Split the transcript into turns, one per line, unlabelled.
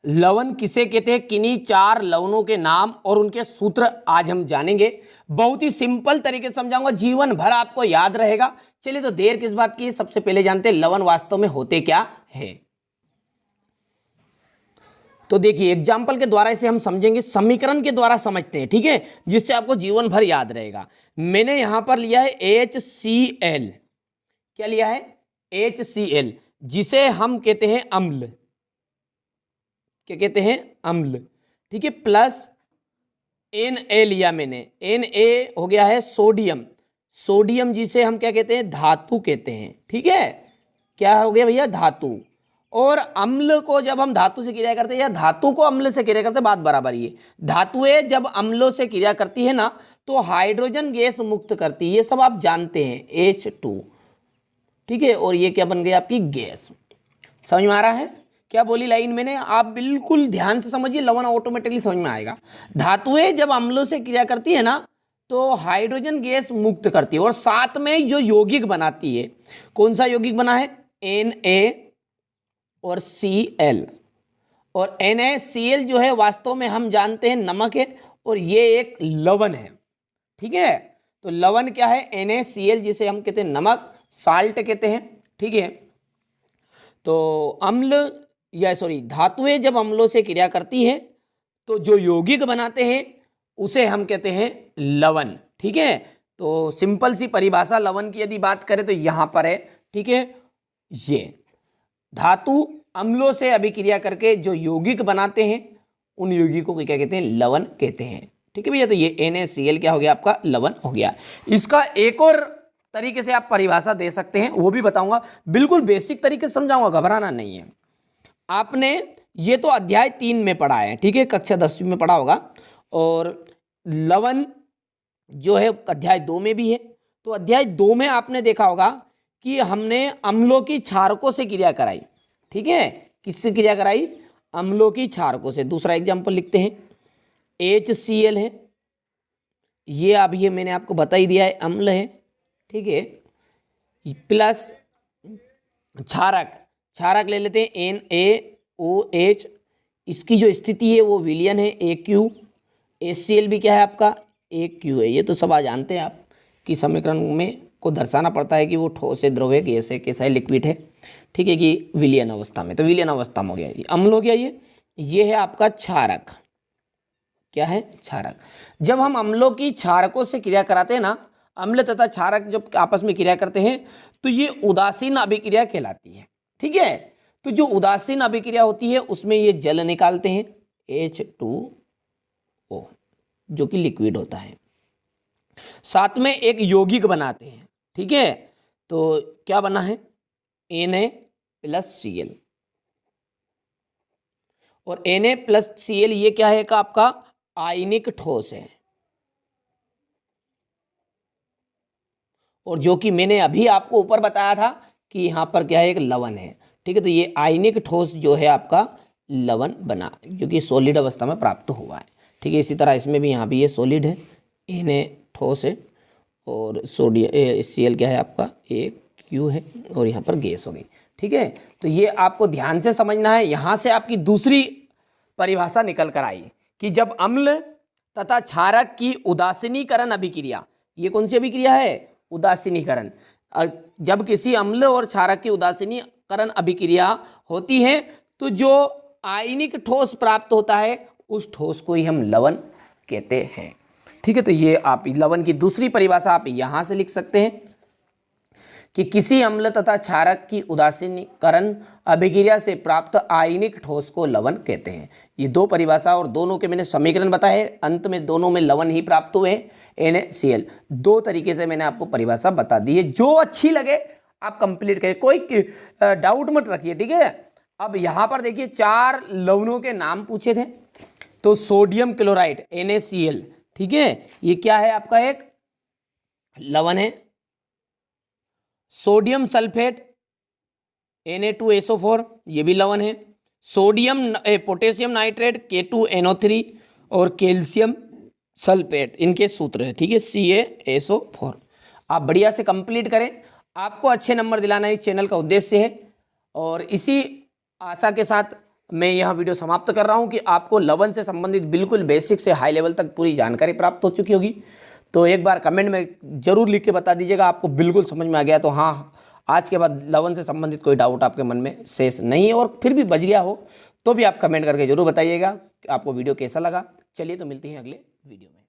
लवण किसे कहते हैं, किन्हीं 4 लवणों के नाम और उनके सूत्र आज हम जानेंगे। बहुत ही सिंपल तरीके से समझाऊंगा, जीवन भर आपको याद रहेगा। चलिए तो देर किस बात की है, सबसे पहले जानते हैं लवण वास्तव में होते क्या है। तो देखिए एग्जाम्पल के द्वारा इसे हम समझेंगे, समीकरण के द्वारा समझते हैं, ठीक है, जिससे आपको जीवन भर याद रहेगा। मैंने यहां पर लिया है HCl। क्या लिया है? HCl, जिसे हम कहते हैं अम्ल। क्या कहते हैं? अम्ल, ठीक है। प्लस Na लिया मैंने, Na हो गया है सोडियम। सोडियम जिसे हम क्या कहते हैं? धातु कहते हैं, ठीक है। क्या हो गया भैया? धातु। और अम्ल को जब हम धातु से क्रिया करते हैं या धातु को अम्ल से क्रिया करते हैं, बात बराबर ही है। धातुएं जब अम्लों से क्रिया करती है ना, तो हाइड्रोजन गैस मुक्त करती है, ये सब आप जानते हैं, H2, ठीक है। और ये क्या बन गई? आपकी गैस। समझ में आ रहा है क्या बोली लाइन मैंने? आप बिल्कुल ध्यान से समझिए, लवण ऑटोमेटिकली समझ में आएगा। धातुएं जब अम्लों से क्रिया करती है ना, तो हाइड्रोजन गैस मुक्त करती है और साथ में जो यौगिक बनाती है, कौन सा यौगिक बना है? Na और Cl। और NaCl जो है वास्तव में हम जानते हैं नमक है, और ये एक लवण है, ठीक है। तो लवण क्या है? NaCl, जिसे हम कहते हैं नमक, साल्ट कहते हैं, ठीक है। तो अम्ल या सॉरी धातुएं जब अम्लों से क्रिया करती है तो जो यौगिक बनाते हैं उसे हम कहते हैं लवण, ठीक है। तो सिंपल सी परिभाषा लवण की यदि बात करें तो यहां पर है, ठीक है। ये धातु अम्लों से अभिक्रिया करके जो यौगिक बनाते हैं उन यौगिकों को क्या कहते हैं? लवण कहते हैं, ठीक है भैया। तो ये NaCl क्या हो गया? आपका लवण हो गया। इसका एक और तरीके से आप परिभाषा दे सकते हैं, वो भी बताऊंगा, बिल्कुल बेसिक तरीके से समझाऊंगा, घबराना नहीं है। आपने ये तो अध्याय 3 में पढ़ा है, ठीक है, कक्षा 10वीं में पढ़ा होगा। और लवण जो है अध्याय 2 में भी है। तो अध्याय 2 में आपने देखा होगा कि हमने अम्लों की क्षारकों से क्रिया कराई, ठीक है। किससे क्रिया कराई? अम्लों की क्षारकों से। दूसरा एग्जाम्पल लिखते हैं, HCl है, ये अभी ये मैंने आपको बता ही दिया है, अम्ल है, ठीक है। प्लस क्षारक, क्षारक ले लेते हैं NaOH, इसकी जो स्थिति है वो विलयन है AQ। HCl भी क्या है? आपका AQ है। ये तो सब जानते हैं आप कि समीकरण में को दर्शाना पड़ता है कि वो ठोस है, द्रव है, गैस है, कैसा है, लिक्विड है, ठीक है, कि विलयन अवस्था में। तो विलयन अवस्था में हो गया, ये अम्ल हो गया। ये है आपका क्षारक। क्या है? क्षारक। जब हम अम्लों की क्षारकों से क्रिया कराते हैं ना, अम्ल तथा क्षारक जब आपस में क्रिया करते हैं तो ये उदासीन अभिक्रिया कहलाती है, ठीक है। तो जो उदासीन अभिक्रिया होती है उसमें ये जल निकालते हैं, H2O, जो कि लिक्विड होता है, साथ में एक यौगिक बनाते हैं, ठीक है। तो क्या बना है? Na+Cl। और Na+Cl ये क्या है? का आपका आयनिक ठोस है, और जो कि मैंने अभी आपको ऊपर बताया था कि यहां पर क्या है? एक लवण है, ठीक है। तो ये आयनिक ठोस जो है आपका लवण बना, जो कि सॉलिड अवस्था में प्राप्त हुआ है, ठीक है। इसी तरह इसमें भी यहाँ भी ये सॉलिड है, Na ठोस है, और सोडियम Cl क्या है? आपका AQ है, और यहाँ पर गैस हो गई, ठीक है। तो ये आपको ध्यान से समझना है। यहाँ से आपकी दूसरी परिभाषा निकल कर आई कि जब अम्ल तथा क्षारक की उदासीनीकरण अभिक्रिया, ये कौन सी अभिक्रिया है? उदासीनीकरण। जब किसी अम्ल और क्षारक की उदासीनीकरण अभिक्रिया होती है तो जो आयनिक ठोस प्राप्त होता है उस ठोस को ही हम लवण कहते हैं, ठीक है। तो ये आप लवण की दूसरी परिभाषा आप यहां से लिख सकते हैं कि किसी अम्ल तथा क्षारक की उदासीनीकरण अभिक्रिया से प्राप्त आयनिक ठोस को लवण कहते हैं। ये दो परिभाषा और दोनों के मैंने समीकरण बताए, अंत में दोनों में लवण ही प्राप्त हुए, NaCl। दो तरीके से मैंने आपको परिभाषा बता दी है, जो अच्छी लगे आप कंप्लीट करिए, कोई डाउट मत रखिए, ठीक है। अब यहां पर देखिए 4 लवणों के नाम पूछे थे। तो सोडियम क्लोराइड NaCl, ठीक है, ये क्या है? आपका एक लवण है। सोडियम सल्फेट Na2SO4, ये भी लवण है। पोटेशियम नाइट्रेट K2NO3 और कैल्शियम सल्फेट, इनके सूत्र है, ठीक है, CaSO4। आप बढ़िया से कंप्लीट करें, आपको अच्छे नंबर दिलाना इस चैनल का उद्देश्य है। और इसी आशा के साथ मैं यहाँ वीडियो समाप्त कर रहा हूँ कि आपको लवन से संबंधित बिल्कुल बेसिक से हाई लेवल तक पूरी जानकारी प्राप्त हो चुकी होगी। तो एक बार कमेंट में जरूर लिख के बता दीजिएगा आपको बिल्कुल समझ में आ गया। तो हाँ, आज के बाद लवन से संबंधित कोई डाउट आपके मन में शेष नहीं है, और फिर भी बच गया हो तो भी आप कमेंट करके जरूर बताइएगा आपको वीडियो कैसा लगा। चलिए तो मिलते हैं अगले वीडियो में।